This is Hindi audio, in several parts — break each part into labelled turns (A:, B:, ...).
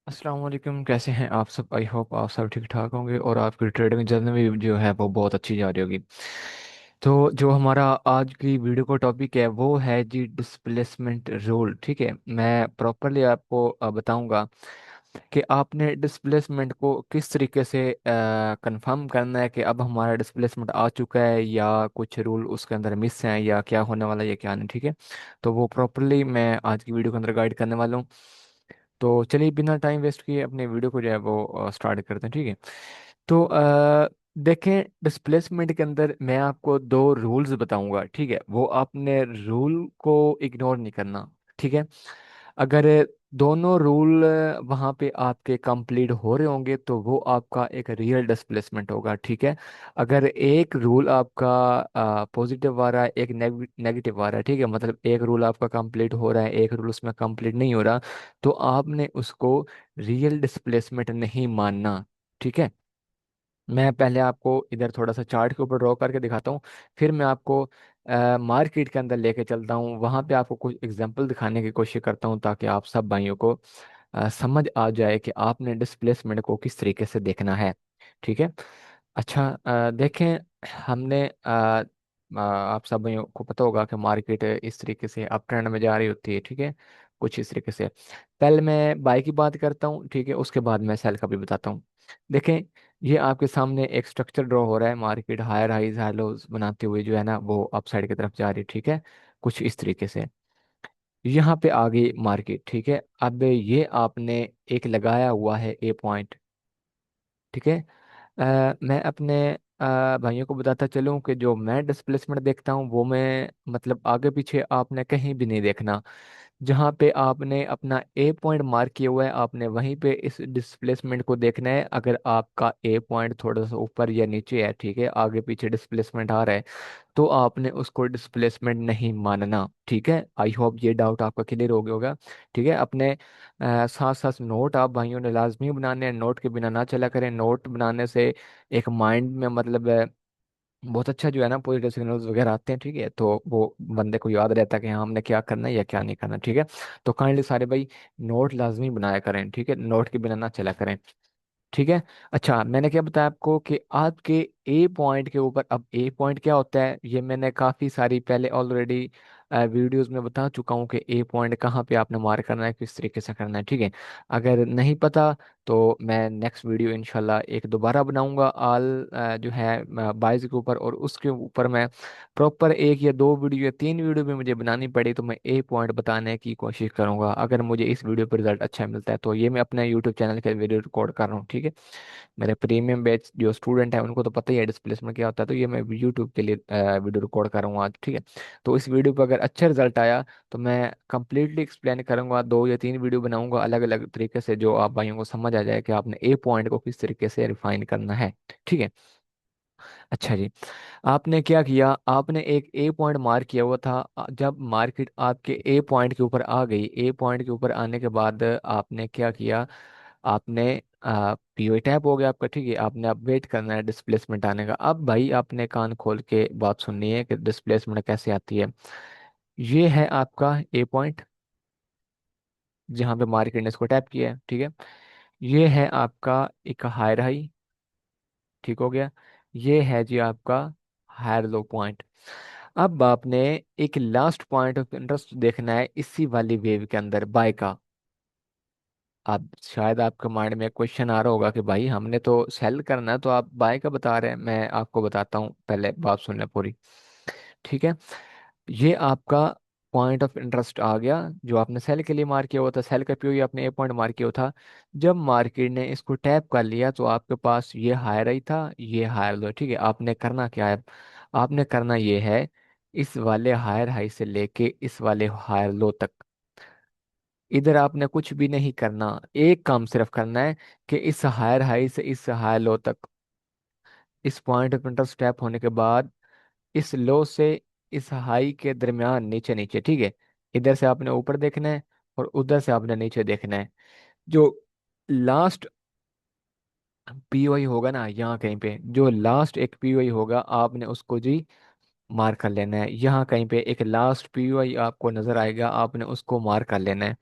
A: अस्सलाम वालेकुम। कैसे हैं आप सब? आई होप आप सब ठीक ठाक होंगे और आपकी ट्रेडिंग जर्नी भी जो है वो बहुत अच्छी जा रही होगी। तो जो हमारा आज की वीडियो का टॉपिक है वो है जी डिस्प्लेसमेंट रूल। ठीक है, मैं प्रॉपरली आपको बताऊंगा कि आपने डिस्प्लेसमेंट को किस तरीके से कंफर्म करना है कि अब हमारा डिस्प्लेसमेंट आ चुका है या कुछ रूल उसके अंदर मिस हैं या क्या होने वाला है या क्या नहीं। ठीक है, तो वो प्रॉपरली मैं आज की वीडियो के अंदर गाइड करने वाला हूँ। तो चलिए बिना टाइम वेस्ट किए अपने वीडियो को जो है वो स्टार्ट करते हैं। ठीक है, तो देखें, डिस्प्लेसमेंट के अंदर मैं आपको दो रूल्स बताऊंगा। ठीक है, वो आपने रूल को इग्नोर नहीं करना। ठीक है, अगर दोनों रूल वहाँ पे आपके कंप्लीट हो रहे होंगे तो वो आपका एक रियल डिस्प्लेसमेंट होगा। ठीक है, अगर एक रूल आपका पॉजिटिव आ रहा है, एक नेगेटिव आ रहा है, ठीक है, मतलब एक रूल आपका कंप्लीट हो रहा है, एक रूल उसमें कंप्लीट नहीं हो रहा, तो आपने उसको रियल डिस्प्लेसमेंट नहीं मानना। ठीक है, मैं पहले आपको इधर थोड़ा सा चार्ट के ऊपर ड्रॉ करके दिखाता हूँ, फिर मैं आपको मार्केट के अंदर लेके चलता हूँ, वहाँ पे आपको कुछ एग्जांपल दिखाने की कोशिश करता हूँ ताकि आप सब भाइयों को समझ आ जाए कि आपने डिस्प्लेसमेंट को किस तरीके से देखना है। ठीक है, अच्छा, देखें, हमने आप सब भाइयों को पता होगा कि मार्केट इस तरीके से अप ट्रेंड में जा रही होती है। ठीक है, कुछ इस तरीके से। पहले मैं बाय की बात करता हूँ, ठीक है, उसके बाद मैं सेल का भी बताता हूँ। देखें, ये आपके सामने एक स्ट्रक्चर ड्रॉ हो रहा है, market higher highs higher lows बनाते हुए जो है ना वो अप साइड की तरफ जा रही है। ठीक है, कुछ इस तरीके से यहाँ पे आ गई मार्केट। ठीक है, अब ये आपने एक लगाया हुआ है ए पॉइंट। ठीक है, मैं अपने भाइयों को बताता चलूं कि जो मैं डिस्प्लेसमेंट देखता हूँ वो मैं मतलब आगे पीछे आपने कहीं भी नहीं देखना। जहाँ पे आपने अपना ए पॉइंट मार्क किया हुआ है आपने वहीं पे इस डिस्प्लेसमेंट को देखना है। अगर आपका ए पॉइंट थोड़ा सा ऊपर या नीचे है, ठीक है, आगे पीछे डिस्प्लेसमेंट आ रहा है, तो आपने उसको डिस्प्लेसमेंट नहीं मानना। ठीक है, आई होप ये डाउट आपका क्लियर हो गया होगा। ठीक है, अपने साथ साथ नोट आप भाइयों ने लाजमी बनाने हैं, नोट के बिना ना चला करें। नोट बनाने से एक माइंड में मतलब बहुत अच्छा जो है ना पॉजिटिव सिग्नल्स वगैरह आते हैं। ठीक है, तो वो बंदे को याद रहता है कि हाँ हमने क्या करना है या क्या नहीं करना। ठीक है, तो काइंडली सारे भाई नोट लाजमी बनाया करें। ठीक है, नोट के बिना ना चला करें। ठीक है, अच्छा, मैंने क्या बताया आपको कि आपके ए पॉइंट के ऊपर, अब ए पॉइंट क्या होता है ये मैंने काफ़ी सारी पहले ऑलरेडी वीडियोस में बता चुका हूँ कि ए पॉइंट कहाँ पे आपने मार्क करना है, किस तरीके से करना है। ठीक है, अगर नहीं पता तो मैं नेक्स्ट वीडियो इंशाल्लाह एक दोबारा बनाऊंगा आल जो है बाइज के ऊपर, और उसके ऊपर मैं प्रॉपर एक या दो वीडियो या तीन वीडियो भी मुझे बनानी पड़ी तो मैं ए पॉइंट बताने की कोशिश करूंगा। अगर मुझे इस वीडियो पर रिजल्ट अच्छा मिलता है तो ये मैं अपने यूट्यूब चैनल के वीडियो रिकॉर्ड कर रहा हूँ। ठीक है, मेरे प्रीमियम बैच जो स्टूडेंट है उनको तो पता ही है डिस्प्लेसमेंट क्या होता है, तो ये मैं यूट्यूब के लिए वीडियो रिकॉर्ड कर रहा हूँ आज। ठीक है, तो इस वीडियो पर अगर अच्छा रिजल्ट आया तो मैं कंप्लीटली एक्सप्लेन करूंगा, दो या तीन वीडियो बनाऊंगा अलग अलग तरीके से, जो आप भाइयों को समझ आ जाए कि आपने ए पॉइंट को किस तरीके से रिफाइन करना है। ठीक है, अच्छा जी, आपने क्या किया, आपने एक ए पॉइंट मार्क किया हुआ था। जब मार्केट आपके ए पॉइंट के ऊपर आ गई, ए पॉइंट के ऊपर आने के बाद आपने क्या किया, आपने पीओ टैप हो गया आपका। ठीक है, आपने अब वेट करना है डिस्प्लेसमेंट आने का। अब भाई आपने कान खोल के बात सुननी है कि डिस्प्लेसमेंट कैसे आती है। ये है आपका ए पॉइंट जहाँ पे मार्केट ने इसको टैप किया है। ठीक है, ये है आपका एक हायर हाई। ठीक हो गया, ये है जी आपका हायर लो पॉइंट। अब आपने एक लास्ट पॉइंट ऑफ इंटरेस्ट देखना है इसी वाली वेव के अंदर बाय का। आप शायद आपके माइंड में क्वेश्चन आ रहा होगा कि भाई हमने तो सेल करना है तो आप बाय का बता रहे हैं। मैं आपको बताता हूँ, पहले बात सुन लें पूरी। ठीक है, ये आपका पॉइंट ऑफ इंटरेस्ट आ गया जो आपने सेल के लिए मार्क किया हुआ था। सेल का पीओ आपने ए पॉइंट मार्क किया हुआ था। जब मार्केट ने इसको टैप कर लिया तो आपके पास ये हायर ही था, ये हायर लो। ठीक है, आपने करना क्या है, आपने करना ये है, इस वाले हायर हाई से लेके इस वाले हायर लो तक, इधर आपने कुछ भी नहीं करना। एक काम सिर्फ करना है कि इस हायर हाई से इस हायर लो तक, इस पॉइंट ऑफ इंटरेस्ट टैप होने के बाद इस लो से इस हाई के दरमियान नीचे नीचे। ठीक है, इधर से आपने ऊपर देखना है और उधर से आपने नीचे देखना है। जो लास्ट पीओई होगा ना यहाँ कहीं पे, जो लास्ट एक पीओई होगा आपने उसको जी मार्क कर लेना है। यहाँ कहीं पे एक लास्ट पीओआई आपको नजर आएगा, आपने उसको मार्क कर लेना है।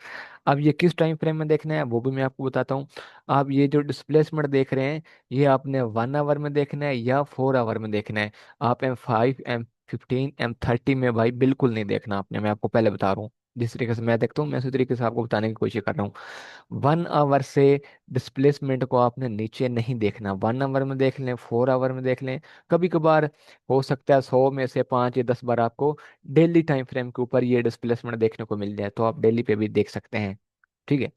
A: अब ये किस टाइम फ्रेम में देखना है वो भी मैं आपको बताता हूँ। आप ये जो डिस्प्लेसमेंट देख रहे हैं, ये आपने 1 आवर में देखना है या 4 आवर में देखना है। आप M5, M15, M30 में भाई बिल्कुल नहीं देखना आपने, मैं आपको पहले बता रहा हूँ। जिस तरीके से मैं देखता हूँ मैं उसी तरीके से आपको बताने की कोशिश कर रहा हूँ। 1 आवर से डिस्प्लेसमेंट को आपने नीचे नहीं देखना। 1 आवर में देख लें, 4 आवर में देख लें, कभी कभार हो सकता है 100 में से 5 या 10 बार आपको डेली टाइम फ्रेम के ऊपर ये डिस्प्लेसमेंट देखने को मिल जाए, तो आप डेली पे भी देख सकते हैं। ठीक है।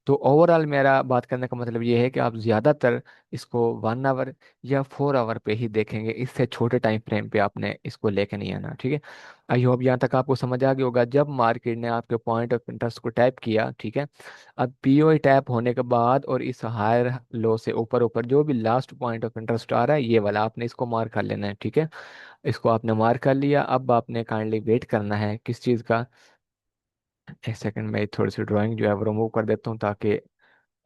A: तो ओवरऑल मेरा बात करने का मतलब ये है कि आप ज़्यादातर इसको 1 आवर या 4 आवर पे ही देखेंगे, इससे छोटे टाइम फ्रेम पे आपने इसको लेके नहीं आना। ठीक है। आई होप यहाँ तक आपको समझ आ गया होगा। जब मार्केट ने आपके पॉइंट ऑफ इंटरेस्ट को टैप किया, ठीक है, अब पीओई टैप होने के बाद और इस हायर लो से ऊपर ऊपर जो भी लास्ट पॉइंट ऑफ इंटरेस्ट आ रहा है, ये वाला आपने इसको मार्क कर लेना है। ठीक है। इसको आपने मार्क कर लिया, अब आपने काइंडली वेट करना है किस चीज़ का। एक सेकंड में थोड़ी सी ड्राइंग जो है वो रिमूव कर देता हूँ, ताकि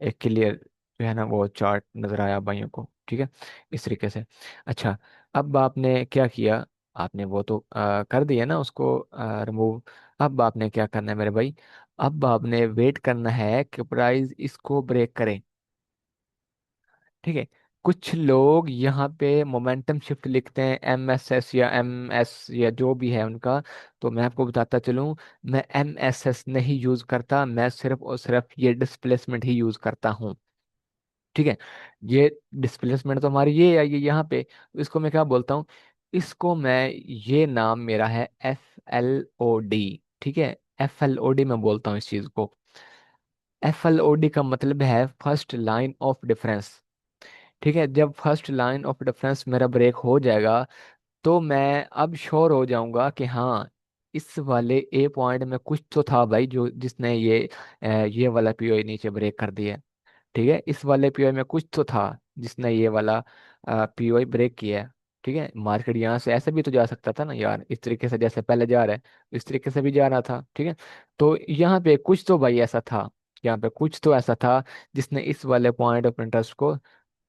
A: एक क्लियर जो है ना वो चार्ट नजर आया भाइयों को। ठीक है, इस तरीके से। अच्छा, अब आपने क्या किया, आपने वो तो कर दिया ना उसको रिमूव। अब आपने क्या करना है मेरे भाई, अब आपने वेट करना है कि प्राइस इसको ब्रेक करे। ठीक है। कुछ लोग यहाँ पे मोमेंटम शिफ्ट लिखते हैं, MSS या MS या जो भी है उनका। तो मैं आपको बताता चलूँ, मैं MSS नहीं यूज करता, मैं सिर्फ और सिर्फ ये डिस्प्लेसमेंट ही यूज करता हूँ। ठीक है। ये डिस्प्लेसमेंट तो हमारी ये है, ये यहाँ पे, इसको मैं क्या बोलता हूँ, इसको मैं, ये नाम मेरा है FLOD। ठीक है, FLOD मैं बोलता हूँ इस चीज को। FLOD का मतलब है फर्स्ट लाइन ऑफ डिफरेंस। ठीक है, जब फर्स्ट लाइन ऑफ डिफरेंस मेरा ब्रेक हो जाएगा, तो मैं अब श्योर हो जाऊंगा कि हाँ, इस वाले ए पॉइंट में कुछ तो था भाई, जो जिसने ये वाला पीओ नीचे ब्रेक कर दिया। ठीक है, इस वाले पीओ में कुछ तो था जिसने ये वाला पीओ ब्रेक किया है। ठीक है, मार्केट यहाँ से ऐसे भी तो जा सकता था ना यार, इस तरीके से जैसे पहले जा रहा है, इस तरीके से भी जा रहा था। ठीक है। तो यहाँ पे कुछ तो भाई ऐसा था, यहाँ पे कुछ तो ऐसा था जिसने इस वाले पॉइंट ऑफ इंटरेस्ट को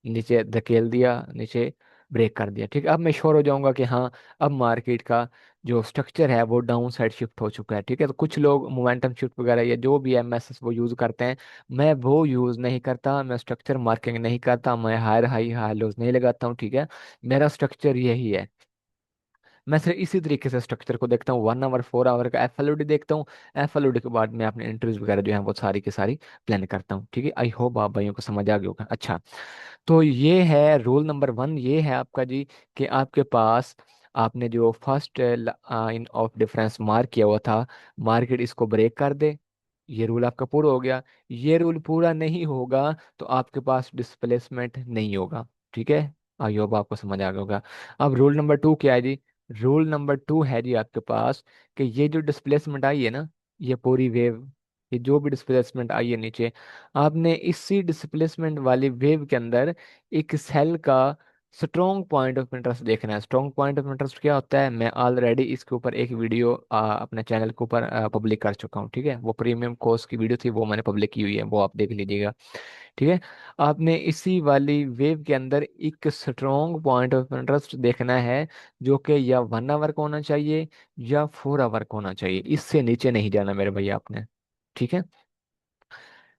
A: नीचे धकेल दिया, नीचे ब्रेक कर दिया। ठीक है, अब मैं श्योर हो जाऊंगा कि हाँ, अब मार्केट का जो स्ट्रक्चर है वो डाउन साइड शिफ्ट हो चुका है। ठीक है, तो कुछ लोग मोमेंटम शिफ्ट वगैरह या जो भी MSS वो यूज करते हैं, मैं वो यूज नहीं करता, मैं स्ट्रक्चर मार्किंग नहीं करता, मैं हायर हाई हाई लोज नहीं लगाता हूँ। ठीक है, मेरा स्ट्रक्चर यही है। मैं सिर्फ इसी तरीके से स्ट्रक्चर को देखता हूँ, 1 आवर 4 आवर का FLOD देखता हूँ। FLOD के बाद मैं अपने इंटरव्यूज वगैरह जो है वो सारी की सारी प्लान करता हूँ। ठीक है, आई होप आप भाइयों को समझ आ गया होगा। अच्छा, तो ये है रूल नंबर 1, ये है आपका जी, कि आपके पास आपने जो first in of difference mark किया हुआ था, मार्केट इसको ब्रेक कर दे, ये रूल आपका पूरा हो गया। ये रूल पूरा नहीं होगा तो आपके पास डिस्प्लेसमेंट नहीं होगा। ठीक है, आई होप आपको समझ आ गया होगा। अब रूल नंबर 2 क्या है जी, रूल नंबर 2 है जी आपके पास कि ये जो डिस्प्लेसमेंट आई है ना, ये पूरी वेव, ये जो भी डिस्प्लेसमेंट आई है नीचे, आपने इसी डिस्प्लेसमेंट वाली वेव के अंदर एक सेल का स्ट्रॉन्ग पॉइंट ऑफ इंटरेस्ट देखना है। स्ट्रॉन्ग पॉइंट ऑफ इंटरेस्ट क्या होता है, मैं ऑलरेडी इसके ऊपर एक वीडियो अपने चैनल के ऊपर पब्लिक कर चुका हूँ। ठीक है, वो प्रीमियम कोर्स की वीडियो थी, वो मैंने पब्लिक की हुई है, वो आप देख लीजिएगा। ठीक है, आपने इसी वाली वेव के अंदर एक स्ट्रॉन्ग पॉइंट ऑफ इंटरेस्ट देखना है, जो कि या 1 आवर का होना चाहिए या 4 आवर का होना चाहिए, इससे नीचे नहीं जाना मेरे भैया आपने। ठीक है,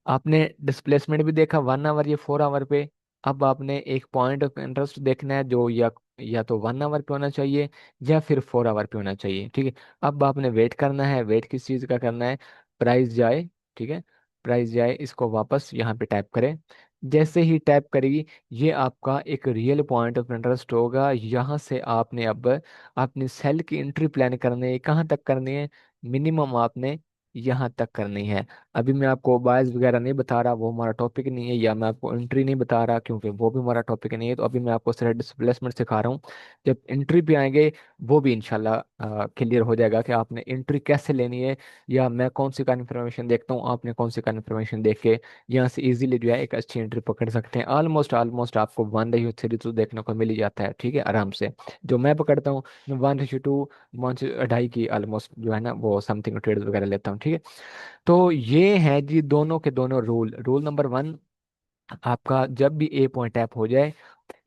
A: आपने डिस्प्लेसमेंट भी देखा 1 आवर या 4 आवर पे। अब आपने एक पॉइंट ऑफ इंटरेस्ट देखना है जो या तो 1 आवर पे होना चाहिए या फिर 4 आवर पे होना चाहिए। ठीक है, अब आपने वेट करना है। वेट किस चीज़ का करना है, प्राइस जाए। ठीक है, प्राइस जाए, इसको वापस यहाँ पे टैप करें। जैसे ही टैप करेगी, ये आपका एक रियल पॉइंट ऑफ इंटरेस्ट होगा। यहाँ से आपने अब अपनी सेल की एंट्री प्लान करनी है। कहाँ तक करनी है, मिनिमम आपने यहाँ तक करनी है। अभी मैं आपको बायस वगैरह नहीं बता रहा, वो हमारा टॉपिक नहीं है, या मैं आपको एंट्री नहीं बता रहा क्योंकि वो भी हमारा टॉपिक नहीं है। तो अभी मैं आपको सिर्फ डिस्प्लेसमेंट सिखा रहा हूँ। जब एंट्री पे आएंगे, वो भी इंशाल्लाह क्लियर हो जाएगा कि आपने एंट्री कैसे लेनी है, या मैं कौन सी का इन्फॉर्मेशन देखता हूँ, आपने कौन सी का इन्फॉर्मेशन देख के यहाँ से इजीली जो है एक अच्छी एंट्री पकड़ सकते हैं। ऑलमोस्ट ऑलमोस्ट आपको 1:3 तो देखने को मिल ही जाता है। ठीक है, आराम से। जो मैं पकड़ता हूँ, मैं 1:2, 1:2.5 की ऑलमोस्ट जो है ना वो समथिंग ट्रेड वगैरह लेता हूँ। ठीक है, तो ये है जी दोनों के दोनों रूल। रूल नंबर 1, आपका जब भी ए पॉइंट टैप हो जाए,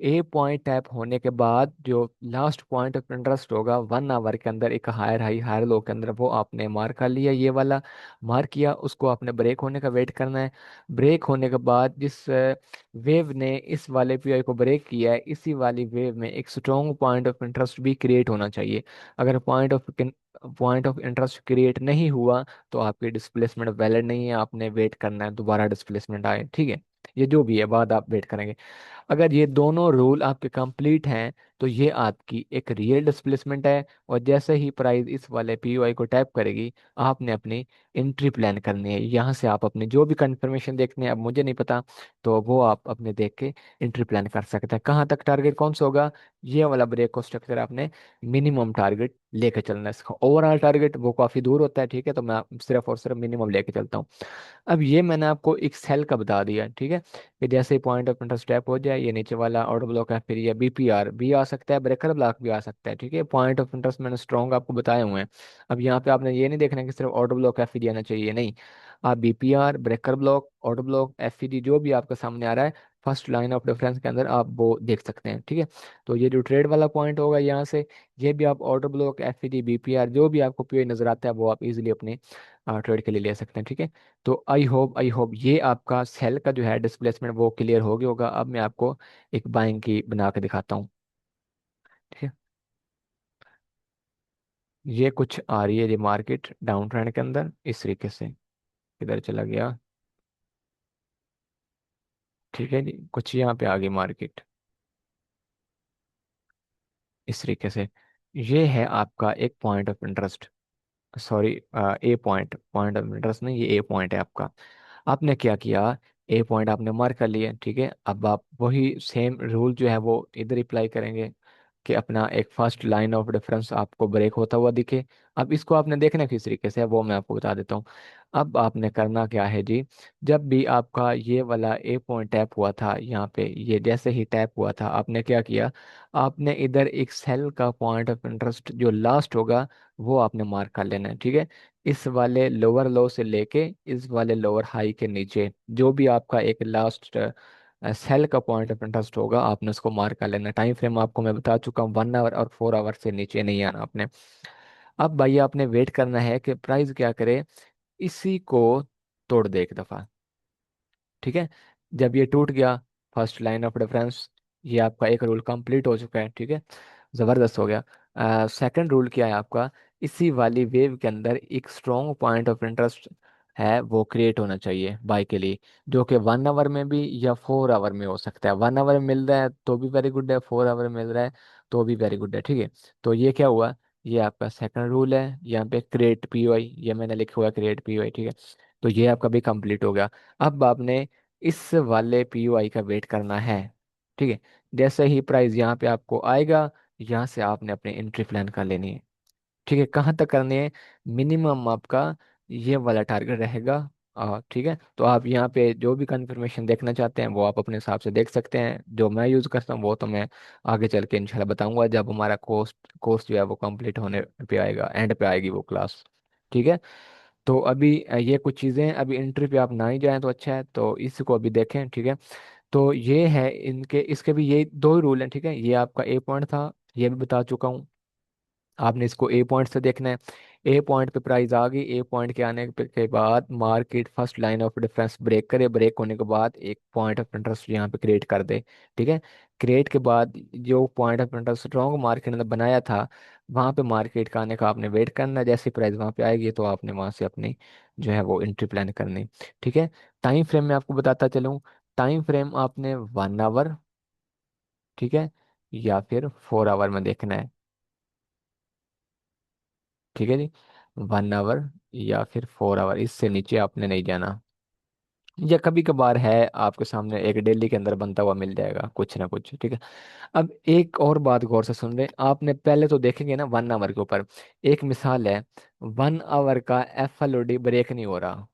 A: ए पॉइंट टैप होने के बाद जो लास्ट पॉइंट ऑफ इंटरेस्ट होगा 1 आवर के अंदर, एक हायर हाई हायर लो के अंदर, वो आपने मार्क कर लिया, ये वाला मार्क किया, उसको आपने ब्रेक होने का वेट करना है। ब्रेक होने के बाद जिस वेव ने इस वाले पीआई को ब्रेक किया है, इसी वाली वेव में एक स्ट्रॉन्ग पॉइंट ऑफ इंटरेस्ट भी क्रिएट होना चाहिए। अगर पॉइंट ऑफ इंटरेस्ट क्रिएट नहीं हुआ तो आपकी डिस्प्लेसमेंट वैलिड नहीं है, आपने वेट करना है दोबारा डिस्प्लेसमेंट आए, ठीक है। ये जो भी है बाद आप वेट करेंगे। अगर ये दोनों रूल आपके कंप्लीट हैं तो ये आपकी एक रियल डिस्प्लेसमेंट है, और जैसे ही प्राइस इस वाले पीयूआई को टैप करेगी, आपने अपनी एंट्री प्लान करनी है। यहाँ से आप अपने जो भी कंफर्मेशन देखने हैं, अब मुझे नहीं पता, तो वो आप अपने देख के एंट्री प्लान कर सकते हैं। कहाँ तक टारगेट कौन सा होगा, ये वाला ब्रेक को स्ट्रक्चर आपने मिनिमम टारगेट लेके चलना है। इसका ओवरऑल टारगेट वो काफ़ी दूर होता है, ठीक है, तो मैं सिर्फ और सिर्फ मिनिमम लेके चलता हूँ। अब ये मैंने आपको एक सेल का बता दिया, ठीक है, कि जैसे ही पॉइंट ऑफ इंटरेस्ट टैप हो जाए, ये नीचे वाला ऑर्डर ब्लॉक है, फिर ये बीपीआर भी आ सकता है, ब्रेकर ब्लॉक भी आ सकता है, ठीक है। पॉइंट ऑफ इंटरेस्ट मैंने स्ट्रॉन्ग आपको बताए हुए हैं। अब यहाँ पे आपने ये नहीं देखना कि सिर्फ ऑर्डर ब्लॉक एफ आना चाहिए, नहीं। आप BPR, breaker block, order block, F जो भी आपके सामने आ रहा है फर्स्ट लाइन ऑफ डिफरेंस के अंदर, आप वो देख सकते हैं, ठीक है। तो ये जो ट्रेड वाला पॉइंट होगा यहाँ से, ये भी आप ऑर्डर ब्लॉक, एफ बीपीआर, जो भी आपको पीओ नजर आता है वो आप इजीली अपने ट्रेड के लिए ले सकते हैं, ठीक है। तो आई होप ये आपका सेल का जो है डिस्प्लेसमेंट वो क्लियर हो गया होगा। अब मैं आपको एक बाइंग की बना के दिखाता हूँ, ठीक है। ये कुछ आ रही है ये मार्केट डाउन ट्रेंड के अंदर इस तरीके से, किधर चला गया, ठीक है जी, कुछ यहाँ पे आ गई मार्केट इस तरीके से। ये है आपका एक point of interest, sorry, A point, point of interest नहीं, ये ए पॉइंट है आपका। आपने क्या किया, ए पॉइंट आपने मार्क कर लिया, ठीक है। अब आप वही सेम रूल जो है वो इधर अप्लाई करेंगे, कि अपना एक फर्स्ट लाइन ऑफ डिफरेंस आपको ब्रेक होता हुआ दिखे। अब इसको आपने देखना किस तरीके से है वो मैं आपको बता देता हूँ। अब आपने करना क्या है जी, जब भी आपका ये वाला ए पॉइंट टैप हुआ था यहाँ पे, ये जैसे ही टैप हुआ था, आपने क्या किया, आपने इधर एक सेल का पॉइंट ऑफ इंटरेस्ट जो लास्ट होगा वो आपने मार्क कर लेना है, ठीक है। इस वाले लोअर लो से लेके इस वाले लोअर हाई के नीचे जो भी आपका एक लास्ट सेल का पॉइंट ऑफ इंटरेस्ट होगा, आपने उसको मार्क कर लेना। टाइम फ्रेम आपको मैं बता चुका हूँ, 1 आवर और 4 आवर से नीचे नहीं आना आपने। अब भाई आपने वेट करना है कि प्राइस क्या करे, इसी को तोड़ दे एक दफा, ठीक है। जब ये टूट गया, फर्स्ट लाइन ऑफ डिफरेंस, ये आपका एक रूल कंप्लीट हो चुका है, ठीक है, जबरदस्त हो गया। सेकंड रूल क्या है आपका, इसी वाली वेव के अंदर एक स्ट्रॉन्ग पॉइंट ऑफ इंटरेस्ट है वो क्रिएट होना चाहिए बाय के लिए, जो कि 1 आवर में भी या 4 आवर में हो सकता है। 1 आवर में मिल रहा है तो भी वेरी गुड है, 4 आवर में मिल रहा है तो भी वेरी गुड है, ठीक है। तो ये क्या हुआ, ये आपका सेकंड रूल है, यहाँ पे क्रिएट पीओआई, ये मैंने लिखा हुआ है क्रिएट पीओआई, ठीक है। तो ये आपका भी कंप्लीट हो गया। अब आपने इस वाले पीयूआई का वेट करना है, ठीक है। जैसे ही प्राइस यहाँ पे आपको आएगा, यहाँ से आपने अपनी एंट्री प्लान कर लेनी है, ठीक है। कहाँ तक करनी है, मिनिमम आपका ये वाला टारगेट रहेगा, ठीक है। तो आप यहाँ पे जो भी कंफर्मेशन देखना चाहते हैं वो आप अपने हिसाब से देख सकते हैं। जो मैं यूज़ करता हूँ वो तो मैं आगे चल के इंशाल्लाह बताऊंगा, जब हमारा कोर्स जो है वो कंप्लीट होने पे आएगा, एंड पे आएगी वो क्लास, ठीक है। तो अभी ये कुछ चीज़ें हैं, अभी एंट्री पे आप ना ही जाएं तो अच्छा है, तो इसको अभी देखें, ठीक है। तो ये है इनके, इसके भी ये दो ही रूल हैं, ठीक है। ये आपका ए पॉइंट था, ये भी बता चुका हूँ, आपने इसको ए पॉइंट से देखना है। ए पॉइंट पे प्राइस आ गई, ए पॉइंट के आने के बाद market first line of difference break करे, ब्रेक होने के बाद एक पॉइंट ऑफ इंटरेस्ट यहाँ पे क्रिएट कर दे, ठीक है। क्रिएट के बाद जो point of interest strong market ने बनाया था, वहाँ पे मार्केट का आने का आपने वेट करना है। जैसे प्राइस वहाँ पे आएगी तो आपने वहाँ से अपनी जो है वो एंट्री प्लान करनी, ठीक है। टाइम फ्रेम में आपको बताता चलूँ, टाइम फ्रेम आपने 1 आवर, ठीक है, या फिर 4 आवर में देखना है, ठीक है जी। 1 आवर या फिर 4 आवर, इससे नीचे आपने नहीं जाना। या कभी कभार है आपके सामने एक डेली के अंदर बनता हुआ मिल जाएगा कुछ ना कुछ, ठीक है। अब एक और बात गौर से सुन रहे, आपने पहले तो देखेंगे ना 1 आवर के ऊपर, एक मिसाल है, 1 आवर का एफ ब्रेक नहीं हो रहा,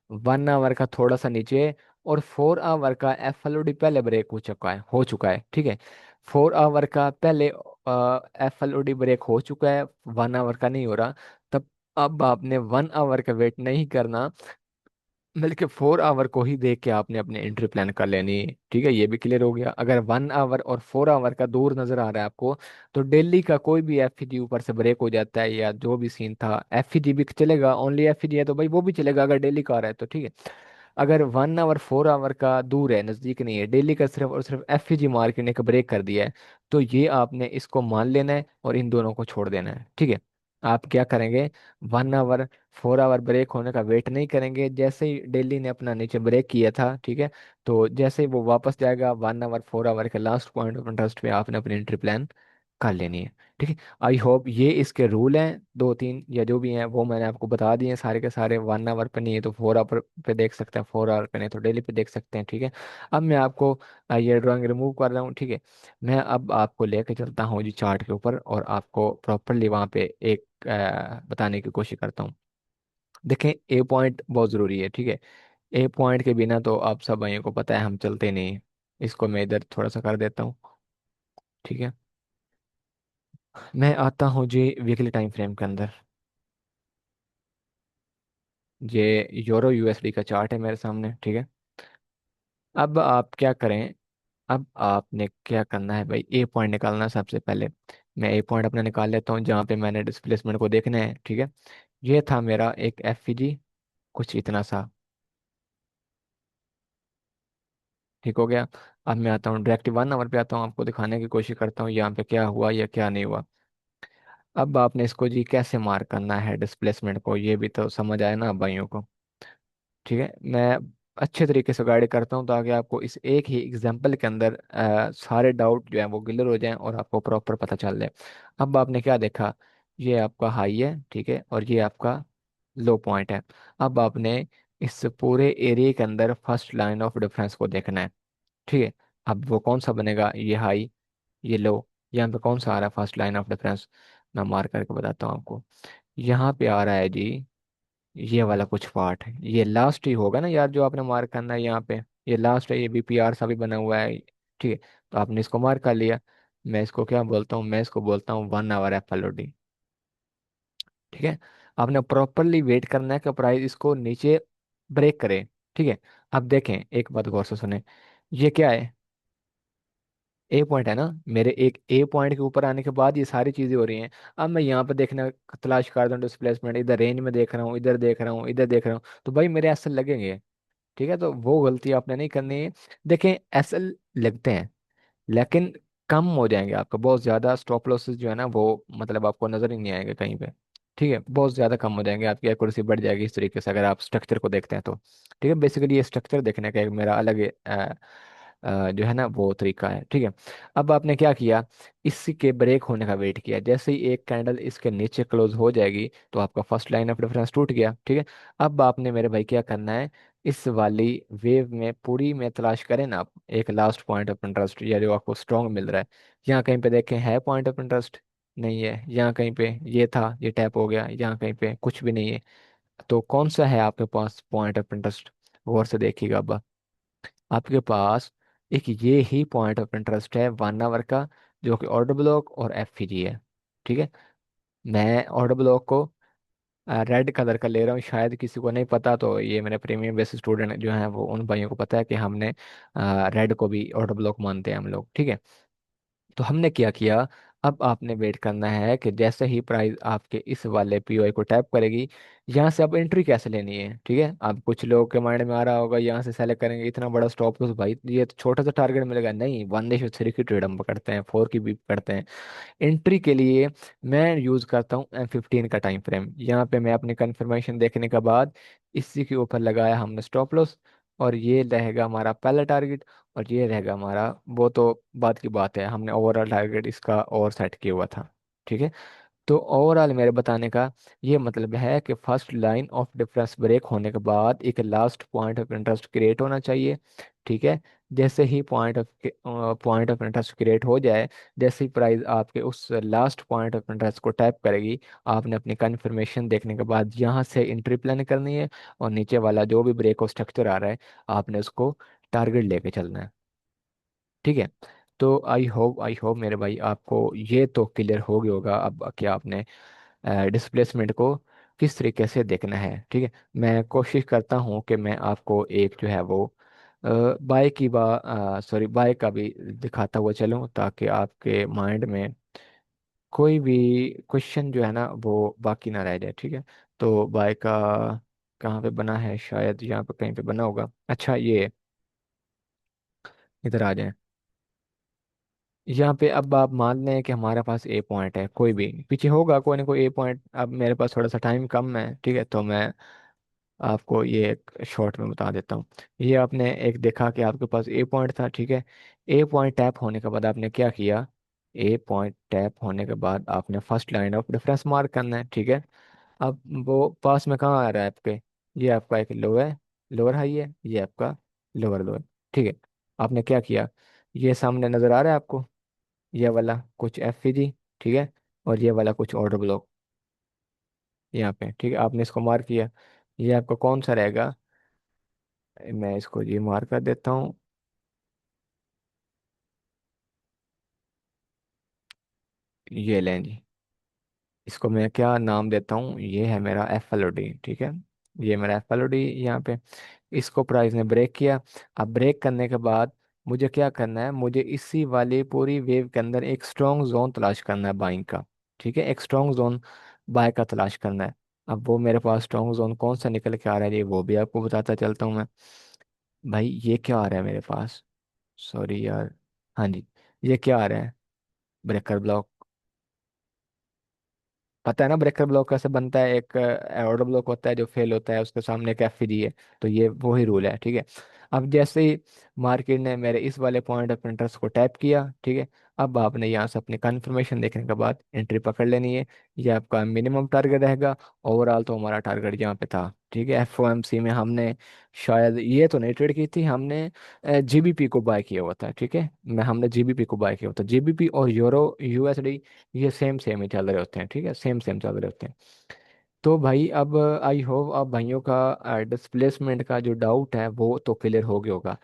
A: 1 आवर का थोड़ा सा नीचे, और 4 आवर का एफ पहले ब्रेक हो चुका है, ठीक है। 4 आवर का पहले एफ ब्रेक हो चुका है, 1 आवर का नहीं हो रहा। तब अब आपने 1 आवर का वेट नहीं करना, बल्कि 4 आवर को ही देख के आपने अपनी एंट्री प्लान कर लेनी है, ठीक है। ये भी क्लियर हो गया। अगर 1 आवर और 4 आवर का दूर नजर आ रहा है आपको, तो दिल्ली का कोई भी एफईजी ऊपर से ब्रेक हो जाता है, या जो भी सीन था, एफईजी भी चलेगा, ओनली एफईजी है तो भाई वो भी चलेगा अगर दिल्ली का आ रहा है तो, ठीक है। अगर 1 आवर 4 आवर का दूर है, नजदीक नहीं है, दिल्ली का सिर्फ और सिर्फ एफईजी मार के ने का ब्रेक कर दिया है, तो ये आपने इसको मान लेना है और इन दोनों को छोड़ देना है, ठीक है। आप क्या करेंगे, 1 आवर 4 आवर ब्रेक होने का वेट नहीं करेंगे। जैसे ही दिल्ली ने अपना नीचे ब्रेक किया था, ठीक है, तो जैसे ही वो वापस जाएगा, 1 आवर 4 आवर के लास्ट पॉइंट ऑफ इंटरेस्ट पे आपने अपनी एंट्री प्लान कर लेनी है, ठीक है। आई होप ये इसके रूल हैं दो तीन या जो भी हैं वो मैंने आपको बता दिए हैं सारे के सारे। 1 आवर पे नहीं है तो 4 आवर पे देख सकते हैं, 4 आवर पे नहीं तो डेली पे देख सकते हैं, ठीक है। अब मैं आपको ये ड्राइंग रिमूव कर रहा हूँ, ठीक है। मैं अब आपको लेके चलता हूँ जी चार्ट के ऊपर, और आपको प्रॉपरली वहाँ पे एक बताने की कोशिश करता हूँ। देखें, ए पॉइंट बहुत ज़रूरी है, ठीक है। ए पॉइंट के बिना तो आप सब भाइयों को पता है हम चलते नहीं हैं। इसको मैं इधर थोड़ा सा कर देता हूँ, ठीक है। मैं आता हूँ जी वीकली टाइम फ्रेम के अंदर। ये यूरो यूएसडी का चार्ट है मेरे सामने, ठीक है। अब आप क्या करें, अब आपने क्या करना है भाई, ए पॉइंट निकालना है सबसे पहले। मैं ए पॉइंट अपना निकाल लेता हूँ जहाँ पे मैंने डिस्प्लेसमेंट को देखना है, ठीक है। ये था मेरा एक एफईजी, कुछ इतना सा, ठीक हो गया। अब मैं आता हूँ डायरेक्ट 1 आवर पे आता हूँ, आपको दिखाने की कोशिश करता हूँ यहाँ पे क्या हुआ या क्या नहीं हुआ। अब आपने इसको जी कैसे मार्क करना है डिस्प्लेसमेंट को, ये भी तो समझ आया ना भाइयों को, ठीक है। मैं अच्छे तरीके से गाइड करता हूँ ताकि आपको इस एक ही एग्जाम्पल के अंदर सारे डाउट जो है वो क्लियर हो जाएं और आपको प्रॉपर पता चल जाए। अब आपने क्या देखा, ये आपका हाई है, ठीक है, और ये आपका लो पॉइंट है। अब आपने इस पूरे एरिया के अंदर फर्स्ट लाइन ऑफ डिफरेंस को देखना है, ठीक है। अब वो कौन सा बनेगा, ये हाई ये लो, यहाँ पे कौन सा आ रहा है फर्स्ट लाइन ऑफ डिफरेंस, मैं मार्क करके बताता हूँ आपको। यहाँ पे आ रहा है जी ये वाला कुछ पार्ट है, ये लास्ट ही होगा ना यार जो आपने मार्क करना है यहाँ पे, ये लास्ट है, ये बीपीआर सा भी बना हुआ है, ठीक है। तो आपने इसको मार्क कर लिया। मैं इसको क्या बोलता हूँ, मैं इसको बोलता हूँ 1 आवर एफएलओडी, ठीक है। आपने प्रॉपरली वेट करना है कि प्राइस इसको नीचे ब्रेक करे, ठीक है। अब देखें, एक बात गौर से सुने, ये क्या है, ए पॉइंट है ना मेरे, एक ए पॉइंट के ऊपर आने के बाद ये सारी चीजें हो रही हैं। अब मैं यहाँ पर देखना तलाश कर दूँ डिस्प्लेसमेंट, इधर रेंज में देख रहा हूँ, इधर देख रहा हूँ, इधर देख रहा हूँ, तो भाई मेरे एसएल लगेंगे, ठीक है। तो वो गलती आपने नहीं करनी है। देखें, एसएल लगते हैं लेकिन कम हो जाएंगे आपका, बहुत ज्यादा स्टॉप लॉसेस जो है ना वो मतलब आपको नजर ही नहीं आएंगे कहीं पे, ठीक है। बहुत ज्यादा कम हो जाएंगे, आपकी एक्यूरेसी बढ़ जाएगी इस तरीके से अगर आप स्ट्रक्चर को देखते हैं तो, ठीक है। बेसिकली ये स्ट्रक्चर देखने का एक मेरा अलग जो है ना वो तरीका है, ठीक है। अब आपने क्या किया, इसी के ब्रेक होने का वेट किया, जैसे ही एक कैंडल इसके नीचे क्लोज हो जाएगी तो आपका फर्स्ट लाइन ऑफ डिफरेंस टूट गया, ठीक है। अब आपने मेरे भाई क्या करना है, इस वाली वेव में पूरी में तलाश करें ना आप एक लास्ट पॉइंट ऑफ इंटरेस्ट, या जो आपको स्ट्रॉन्ग मिल रहा है। यहाँ कहीं पे देखें है पॉइंट ऑफ इंटरेस्ट, नहीं है। यहाँ कहीं पे ये था, ये टैप हो गया, यहाँ कहीं पे कुछ भी नहीं है। तो कौन सा है आपके पास पॉइंट ऑफ इंटरेस्ट, गौर से देखिएगा अब। आपके पास एक ये ही पॉइंट ऑफ इंटरेस्ट है 1 आवर का, जो कि ऑर्डर ब्लॉक और एफईजी है, ठीक है। मैं ऑर्डर ब्लॉक को रेड कलर का ले रहा हूँ, शायद किसी को नहीं पता, तो ये मेरे प्रीमियम बेस स्टूडेंट जो हैं वो उन भाइयों को पता है कि हमने रेड को भी ऑर्डर ब्लॉक मानते हैं हम लोग, ठीक है। तो हमने क्या किया, अब आपने वेट करना है कि जैसे ही प्राइस आपके इस वाले पीओआई को टैप करेगी, यहाँ से अब एंट्री कैसे लेनी है, ठीक है। अब कुछ लोगों के माइंड में आ रहा होगा यहाँ से सेलेक्ट करेंगे, इतना बड़ा स्टॉप लॉस भाई, ये तो छोटा सा टारगेट मिलेगा, नहीं, 1/3 की ट्रेड हम पकड़ते हैं, 4 की भी पकड़ते हैं। एंट्री के लिए मैं यूज़ करता हूँ M15 का टाइम फ्रेम। यहाँ पे मैं अपनी कंफर्मेशन देखने के बाद इसी के ऊपर लगाया हमने स्टॉप लॉस, और ये रहेगा हमारा पहला टारगेट, और ये रहेगा हमारा, वो तो बात की बात है, हमने ओवरऑल टारगेट इसका और सेट किया हुआ था, ठीक है। तो ओवरऑल मेरे बताने का ये मतलब है कि first line of difference break होने के बाद एक last point of interest create होना चाहिए, ठीक है। जैसे ही पॉइंट ऑफ इंटरेस्ट क्रिएट हो जाए, जैसे ही प्राइस आपके उस लास्ट पॉइंट ऑफ इंटरेस्ट को टैप करेगी, आपने अपनी कंफर्मेशन देखने के बाद यहाँ से एंट्री प्लान करनी है, और नीचे वाला जो भी ब्रेक ऑफ स्ट्रक्चर आ रहा है आपने उसको टारगेट लेके चलना है, ठीक है। तो आई होप मेरे भाई आपको ये तो क्लियर हो गया होगा अब क्या आपने डिस्प्लेसमेंट को किस तरीके से देखना है, ठीक है। मैं कोशिश करता हूँ कि मैं आपको एक जो है वो बाइक की सॉरी बाइक का भी दिखाता हुआ चलूँ, ताकि आपके माइंड में कोई भी क्वेश्चन जो है ना वो बाकी ना रह जाए, ठीक है। तो बाइक का कहाँ पे बना है, शायद यहाँ पे कहीं पे बना होगा। अच्छा, ये इधर आ जाए। यहाँ पे अब आप मान लें कि हमारे पास ए पॉइंट है, कोई भी पीछे होगा कोई ना कोई ए पॉइंट। अब मेरे पास थोड़ा सा टाइम कम है, ठीक है, तो मैं आपको ये एक शॉर्ट में बता देता हूँ। ये आपने एक देखा कि आपके पास ए पॉइंट था, ठीक है। ए पॉइंट टैप होने के बाद आपने क्या किया, ए पॉइंट टैप होने के बाद आपने first line of difference mark करना है, ठीक है। अब वो पास में कहाँ आ रहा है आपके, ये आपका एक लोअर लोअर हाई है, ये आपका लोअर लोअर, ठीक है। आपने क्या किया, ये सामने नजर आ रहा है आपको, ये वाला कुछ एफ जी, ठीक है, और ये वाला कुछ ऑर्डर ब्लॉक यहाँ पे, ठीक है। आपने इसको मार्क किया, ये आपका कौन सा रहेगा, मैं इसको ये मार्क कर देता हूँ। ये लें जी, इसको मैं क्या नाम देता हूँ, ये है मेरा एफ एल ओ डी, ठीक है। ये मेरा एफ एल ओ डी यहाँ पे। इसको प्राइस ने ब्रेक किया। अब ब्रेक करने के बाद मुझे क्या करना है, मुझे इसी वाली पूरी वेव के अंदर एक स्ट्रॉन्ग जोन तलाश करना है बाइंग का, ठीक है। एक स्ट्रॉन्ग जोन बाय का तलाश करना है। अब वो मेरे पास स्ट्रॉन्ग जोन कौन सा निकल के आ रहा है ये वो भी आपको बताता चलता हूँ मैं। भाई ये क्या आ रहा है मेरे पास, सॉरी यार, हाँ जी, ये क्या आ रहा है, ब्रेकर ब्लॉक। पता है ना ब्रेकर ब्लॉक कैसे बनता है, एक ऑर्डर ब्लॉक होता है जो फेल होता है, उसके सामने एक एफडी है। तो ये वही रूल है, ठीक है। अब जैसे ही मार्केट ने मेरे इस वाले पॉइंट ऑफ इंटरेस्ट को टैप किया, ठीक है, अब आपने यहाँ से अपनी कंफर्मेशन देखने के बाद एंट्री पकड़ लेनी है। ये आपका मिनिमम टारगेट रहेगा। ओवरऑल तो हमारा टारगेट यहाँ पे था, ठीक है। एफओएमसी में हमने शायद ये तो नहीं ट्रेड की थी, हमने जीबीपी को बाय किया हुआ था, ठीक है। मैं हमने जीबीपी को बाय किया हुआ था। जीबीपी और यूरो यूएसडी ये सेम सेम ही चल रहे होते हैं, ठीक है, सेम सेम चल रहे होते हैं। तो भाई अब आई होप आप भाइयों का डिस्प्लेसमेंट का जो डाउट है वो तो क्लियर हो गया होगा।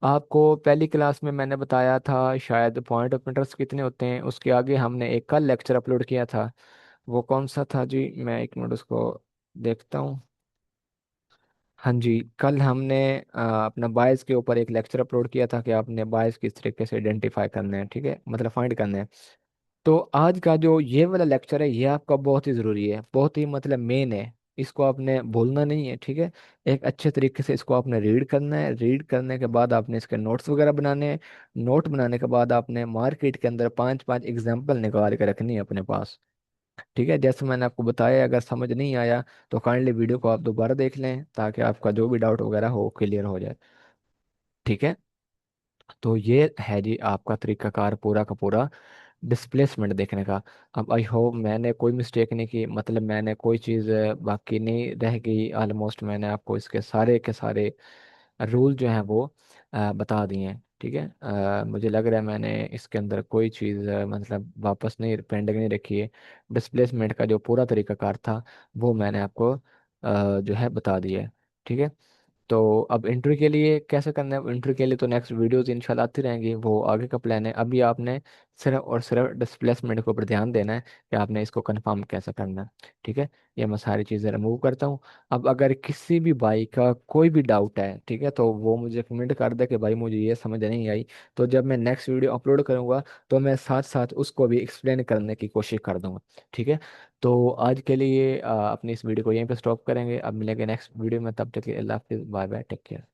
A: आपको पहली क्लास में मैंने बताया था शायद पॉइंट ऑफ इंटरेस्ट कितने होते हैं, उसके आगे हमने एक कल लेक्चर अपलोड किया था। वो कौन सा था जी, मैं एक मिनट उसको देखता हूँ। हाँ जी, कल हमने अपना बायस के ऊपर एक लेक्चर अपलोड किया था कि आपने बायस किस तरीके से आइडेंटिफाई करना है, ठीक है, मतलब फाइंड करना है। तो आज का जो ये वाला लेक्चर है ये आपका बहुत ही ज़रूरी है, बहुत ही मतलब मेन है। इसको आपने भूलना नहीं है, ठीक है। एक अच्छे तरीके से इसको आपने रीड करना है। रीड करने के बाद आपने इसके नोट्स वगैरह बनाने हैं। नोट बनाने के बाद आपने मार्केट के अंदर पांच पांच एग्जाम्पल निकाल के रखनी है अपने पास, ठीक है। जैसे मैंने आपको बताया, अगर समझ नहीं आया तो काइंडली वीडियो को आप दोबारा देख लें, ताकि आपका जो भी डाउट वगैरह हो क्लियर हो जाए, ठीक है। तो ये है जी आपका तरीकाकार पूरा का पूरा डिस्प्लेसमेंट देखने का। अब आई होप मैंने कोई मिस्टेक नहीं की, मतलब मैंने कोई चीज़ बाकी नहीं रह गई। ऑलमोस्ट मैंने आपको इसके सारे के सारे रूल जो हैं वो बता दिए हैं, ठीक है। मुझे लग रहा है मैंने इसके अंदर कोई चीज़ मतलब वापस नहीं पेंडिंग नहीं रखी है। डिस्प्लेसमेंट का जो पूरा तरीकाकार था वो मैंने आपको जो है बता दिया है, ठीक है। तो अब इंटरव्यू के लिए कैसे करना है, इंटरव्यू के लिए तो नेक्स्ट वीडियोस इंशाल्लाह आती रहेंगी, वो आगे का प्लान है। अभी आपने सिर्फ और सिर्फ डिस्प्लेसमेंट के ऊपर ध्यान देना है कि आपने इसको कंफर्म कैसे करना है, ठीक है। ये मैं सारी चीज़ें रिमूव करता हूँ। अब अगर किसी भी भाई का कोई भी डाउट है, ठीक है, तो वो मुझे कमेंट कर दे कि भाई मुझे ये समझ नहीं आई। तो जब मैं नेक्स्ट वीडियो अपलोड करूँगा तो मैं साथ साथ उसको भी एक्सप्लेन करने की कोशिश कर दूंगा, ठीक है। तो आज के लिए अपनी इस वीडियो को यहीं पे स्टॉप करेंगे। अब मिलेंगे नेक्स्ट वीडियो में, तब तक के लिए अल्लाह हाफिज़, बाय बाय, टेक केयर।